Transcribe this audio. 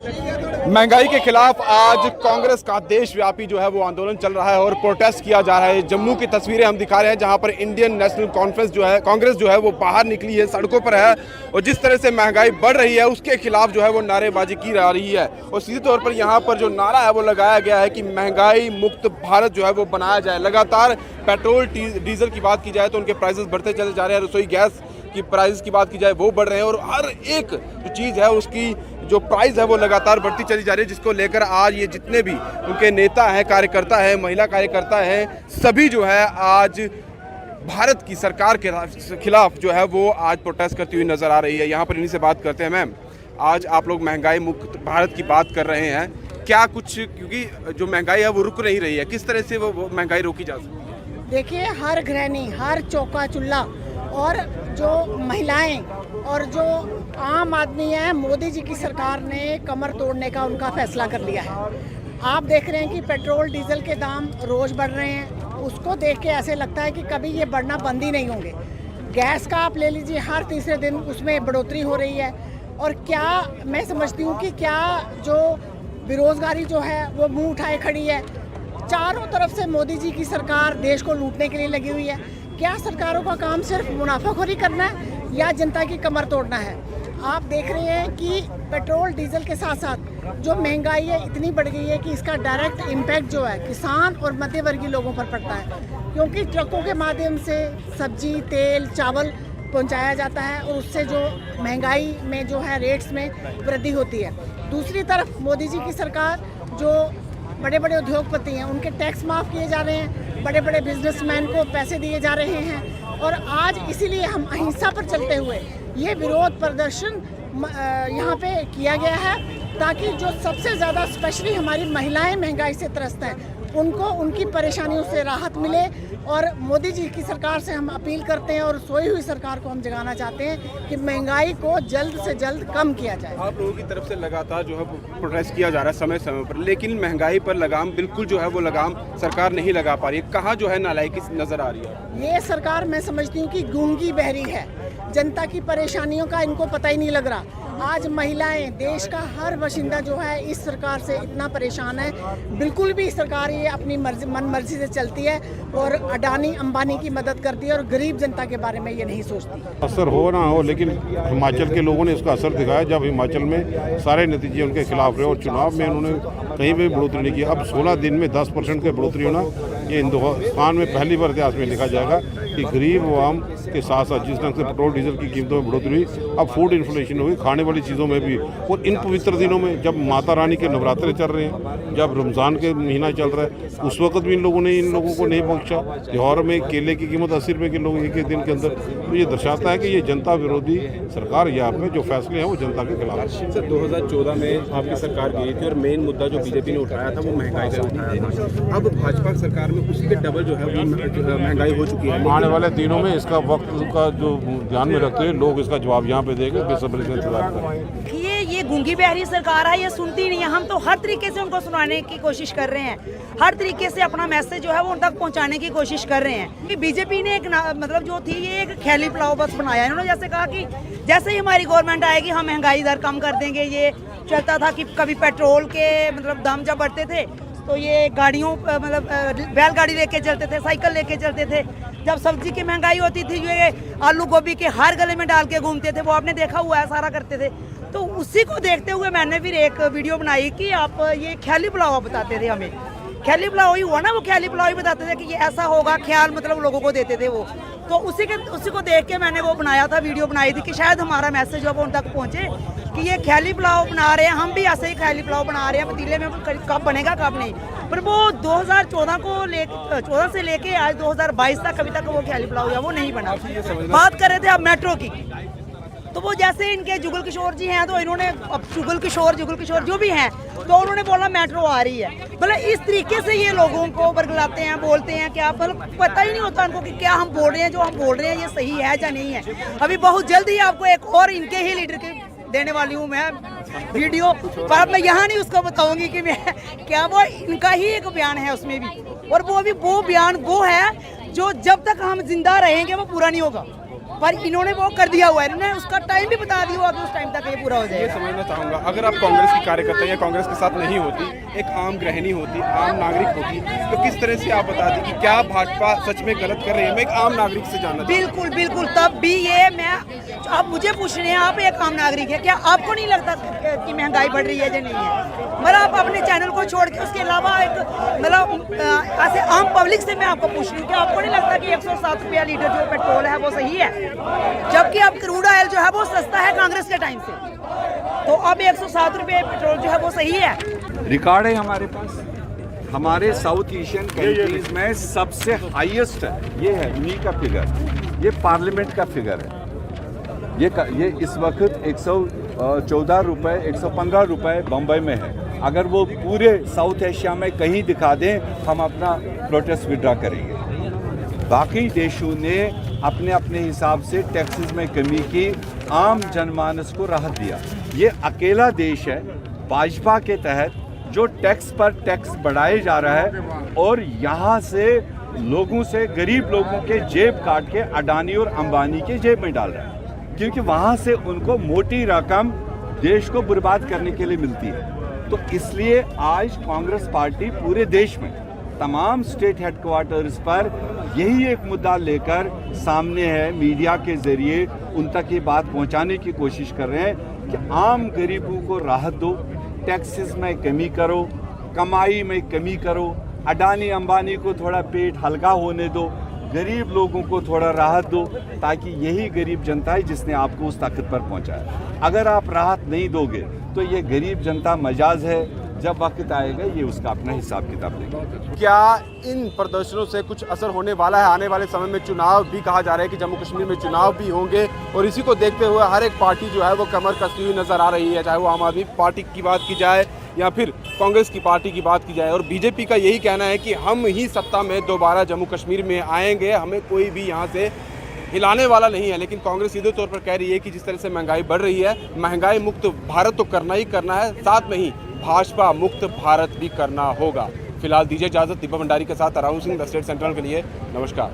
महंगाई के खिलाफ आज कांग्रेस का देशव्यापी जो है वो आंदोलन चल रहा है और प्रोटेस्ट किया जा रहा है। जम्मू की तस्वीरें हम दिखा रहे हैं जहां पर इंडियन नेशनल कॉन्फ्रेंस जो है कांग्रेस जो है वो बाहर निकली है, सड़कों पर है और जिस तरह से महंगाई बढ़ रही है उसके खिलाफ जो है वो नारेबाजी की जा रही है। और सीधे तौर पर यहाँ पर जो नारा है वो लगाया गया है कि महंगाई मुक्त भारत जो है वो बनाया जाए। लगातार पेट्रोल डीजल की बात की जाए तो उनके प्राइसेस बढ़ते चले जा रहे हैं, रसोई गैस की प्राइस की बात की जाए वो बढ़ रहे हैं और हर एक जो चीज़ है उसकी जो प्राइस है वो लगातार बढ़ती चली जा रही है, जिसको लेकर आज ये जितने भी उनके नेता हैं, कार्यकर्ता हैं, महिला कार्यकर्ता हैं, सभी जो है आज भारत की सरकार के खिलाफ जो है वो आज प्रोटेस्ट करती हुई नजर आ रही है। यहाँ पर इन्हीं से बात करते हैं। मैम, आज आप लोग महंगाई मुक्त भारत की बात कर रहे हैं, क्या कुछ, क्योंकि जो महंगाई है वो रुक नहीं रही है, किस तरह से वो महंगाई रोकी जा सकती है? देखिए, हर गृहिणी, हर चौका चूल्हा और जो महिलाएं और जो आम आदमी है, मोदी जी की सरकार ने कमर तोड़ने का उनका फैसला कर लिया है। आप देख रहे हैं कि पेट्रोल डीजल के दाम रोज बढ़ रहे हैं, उसको देख के ऐसे लगता है कि कभी ये बढ़ना बंद ही नहीं होंगे। गैस का आप ले लीजिए, हर तीसरे दिन उसमें बढ़ोतरी हो रही है। और क्या मैं समझती हूँ कि क्या जो बेरोजगारी जो है वो मुंह उठाए खड़ी है। चारों तरफ से मोदी जी की सरकार देश को लूटने के लिए लगी हुई है। क्या सरकारों का काम सिर्फ मुनाफाखोरी करना है या जनता की कमर तोड़ना है? आप देख रहे हैं कि पेट्रोल डीजल के साथ साथ जो महंगाई है इतनी बढ़ गई है कि इसका डायरेक्ट इम्पैक्ट जो है किसान और मध्यवर्गीय लोगों पर पड़ता है, क्योंकि ट्रकों के माध्यम से सब्जी, तेल, चावल पहुंचाया जाता है और उससे जो महंगाई में जो है रेट्स में वृद्धि होती है। दूसरी तरफ मोदी जी की सरकार, जो बड़े बड़े उद्योगपति हैं उनके टैक्स माफ़ किए जा रहे हैं, बड़े बड़े बिजनेसमैन को पैसे दिए जा रहे हैं। और आज इसीलिए हम अहिंसा पर चलते हुए ये विरोध प्रदर्शन यहाँ पे किया गया है, ताकि जो सबसे ज़्यादा स्पेशली हमारी महिलाएं महंगाई से त्रस्त हैं उनको उनकी परेशानियों से राहत मिले। और मोदी जी की सरकार से हम अपील करते हैं और सोई हुई सरकार को हम जगाना चाहते हैं कि महंगाई को जल्द से जल्द कम किया जाए। आप लोगों की तरफ से लगातार जो है प्रोटेस्ट किया जा रहा है समय समय पर, लेकिन महंगाई पर लगाम बिल्कुल जो है वो लगाम सरकार नहीं लगा पा रही है। कहाँ जो है नालायकी नजर आ रही है? ये सरकार, मैं समझती हूँ कि गूंगी बहरी है, जनता की परेशानियों का इनको पता ही नहीं लग रहा। आज महिलाएं, देश का हर बाशिंदा जो है इस सरकार से इतना परेशान है। बिल्कुल भी सरकार ये अपनी मन मर्जी से चलती है और अडानी अंबानी की मदद करती है और गरीब जनता के बारे में ये नहीं सोचती। असर हो ना हो, लेकिन हिमाचल के लोगों ने इसका असर दिखाया जब हिमाचल में सारे नतीजे उनके खिलाफ रहे और चुनाव में उन्होंने कहीं भी बढ़ोतरी नहीं की। अब 16 दिन में 10% की बढ़ोतरी होना, ये हिंदुस्तान में पहली बार इतिहास में लिखा जाएगा कि गरीब आवाम के साथ साथ जिस ढंग से पेट्रोल डीजल की कीमतों में बढ़ोतरी हुई, अब फूड इन्फ्लेशन होगी, खाने वाली चीज़ों में भी। और इन पवित्र दिनों में जब माता रानी के नवरात्रे चल रहे हैं, जब रमज़ान के महीना चल रहा है, उस वक्त भी इन लोगों को नहीं पहुँचा। लाहौर में केले की कीमत 80 रुपये किलो एक ही दिन के अंदर। तो ये दर्शाता है कि ये जनता विरोधी सरकार यहाँ पे जो फैसले हैं वो जनता के खिलाफ है। सर, 2014 में आपकी सरकार गई थी और मेन मुद्दा जो बीजेपी ने उठाया था वो महंगाई का उठाया था। अब भाजपा सरकार में उसी के डबल जो है वो महंगाई हो चुकी है। आने वाले दिनों में इसका वक्त का जो ध्यान में रखते हुए लोग इसका जवाब यहाँ पे देंगे, बेसब्री से इंतजार करें। ये गूंगी बहरी सरकार है, ये सुनती नहीं है। हम तो हर तरीके से उनको सुनाने की कोशिश कर रहे हैं, हर तरीके से अपना मैसेज जो है वो उन तक पहुंचाने की कोशिश कर रहे हैं। बीजेपी ने एक मतलब जो थी ये एक खैली पुलाव बस बनाया। इन्होंने जैसे कहा कि जैसे ही हमारी गवर्नमेंट आएगी हम महंगाई दर कम कर देंगे। ये चलता था कि कभी पेट्रोल के मतलब दाम जब बढ़ते थे तो ये गाड़ियों मतलब बैलगाड़ी लेके चलते थे, साइकिल लेके चलते थे। जब सब्जी की महंगाई होती थी ये आलू गोभी के हार गले में डाल के घूमते थे, वो आपने देखा हुआ है, सारा करते थे। तो उसी को देखते हुए मैंने फिर एक वीडियो बनाई कि आप ये ख्याली पुलाव बताते थे हमें। ख्याली पुलाव ही हुआ ना, वो ख्याली पुलाव ही बताते थे कि ये ऐसा होगा, ख्याल मतलब लोगों को देते थे वो। तो उसी को देख के मैंने वो बनाया था, वीडियो बनाई थी कि शायद हमारा मैसेज जो है उन तक पहुँचे कि ये ख्याली पुलाव बना रहे हैं, हम भी ऐसे ही ख्याली पुलाव बना रहे हैं पतीले में, कब बनेगा कब नहीं। पर वो 2014 से लेके आज 2022 तक कभी तक वो ख्याली पुलाव या वो नहीं बना। बात कर रहे थे आप मेट्रो की, तो वो जैसे इनके जुगल किशोर जी हैं, तो इन्होंने अब जुगल किशोर जो भी हैं, तो उन्होंने बोला मेट्रो आ रही है। मतलब इस तरीके से ये लोगों को बरगलाते हैं, बोलते हैं, क्या पता ही नहीं होता उनको कि क्या हम बोल रहे हैं, जो हम बोल रहे हैं ये सही है या नहीं है। अभी बहुत जल्द ही आपको एक और इनके ही लीडर के देने वाली हूँ मैं वीडियो, पर मैं यहाँ नहीं उसको बताऊंगी कि मैं क्या, वो इनका ही एक बयान है उसमें भी। और वो भी वो बयान वो है जो जब तक हम जिंदा रहेंगे वो पूरा नहीं होगा। पर इन्होंने वो कर दिया हुआ है, इन्होंने उसका टाइम भी बता दिया हुआ कि उस टाइम तक ये पूरा हो ये जाएगा। समझना चाहूँगा, अगर आप कांग्रेस की कार्यकर्ता या कांग्रेस के साथ नहीं होती, एक आम गृहिणी होती, आम नागरिक होती, तो किस तरह से आप बताती कि क्या भाजपा सच में गलत कर रही है? मैं एक आम नागरिक से जानना चाहूँगा। बिल्कुल बिल्कुल, तब भी ये मैं, आप मुझे पूछ रहे हैं, आप एक आम नागरिक है, क्या आपको नहीं लगता कि महंगाई बढ़ रही है या नहीं है? मतलब आप अपने चैनल को छोड़ के उसके अलावा एक मतलब ऐसे आम पब्लिक से मैं आपको पूछ रही हूँ कि आपको नहीं लगता कि 107 रुपया लीटर जो पेट्रोल है वो सही है, जबकि अब क्रूड ऑयल जो है वो सस्ता है कांग्रेस के टाइम से, तो अब 107 रुपये पेट्रोल जो है वो सही है। रिकॉर्ड है हमारे पास, हमारे साउथ एशियन कंट्रीज में सबसे हाईएस्ट है, ये है उन्हीं का फिगर, ये पार्लियामेंट का फिगर है। ये इस वक्त 114 रुपये 115 रुपये बम्बई में है। अगर वो पूरे साउथ एशिया में कहीं दिखा दें, हम अपना प्रोटेस्ट विड्रॉ करेंगे। बाकी देशों ने अपने अपने हिसाब से टैक्सेस में कमी की, आम जनमानस को राहत दिया। ये अकेला देश है भाजपा के तहत जो टैक्स पर टैक्स बढ़ाए जा रहा है और यहाँ से लोगों से, गरीब लोगों के जेब काट के अडानी और अंबानी के जेब में डाल रहा है, क्योंकि वहाँ से उनको मोटी रकम देश को बर्बाद करने के लिए मिलती है। तो इसलिए आज कांग्रेस पार्टी पूरे देश में तमाम स्टेट हेडक्वार्टर्स पर यही एक मुद्दा लेकर सामने है, मीडिया के जरिए उन तक ये बात पहुंचाने की कोशिश कर रहे हैं कि आम गरीबों को राहत दो, टैक्सेस में कमी करो, कमाई में कमी करो, अडानी अंबानी को थोड़ा पेट हल्का होने दो, गरीब लोगों को थोड़ा राहत दो, ताकि यही गरीब जनता है जिसने आपको उस ताकत पर पहुंचाया। अगर आप राहत नहीं दोगे तो ये गरीब जनता मजाज है, जब वक्त आएगा ये उसका अपना हिसाब किताब लेगा। क्या इन प्रदर्शनों से कुछ असर होने वाला है? आने वाले समय में चुनाव भी कहा जा रहा है कि जम्मू कश्मीर में चुनाव भी होंगे, और इसी को देखते हुए हर एक पार्टी जो है वो कमर कसती हुई नजर आ रही है, चाहे वो आम आदमी पार्टी की बात की जाए या फिर कांग्रेस की पार्टी की बात की जाए। और बीजेपी का यही कहना है कि हम ही सत्ता में दोबारा जम्मू कश्मीर में आएंगे, हमें कोई भी यहाँ से हिलाने वाला नहीं है। लेकिन कांग्रेस सीधे तौर पर कह रही है कि जिस तरह से महंगाई बढ़ रही है, महंगाई मुक्त भारत तो करना ही करना है, साथ में ही भाजपा मुक्त भारत भी करना होगा। फिलहाल दीजिए इजाजत। दीपक भंडारी के साथ around Singh, the state central के लिए नमस्कार।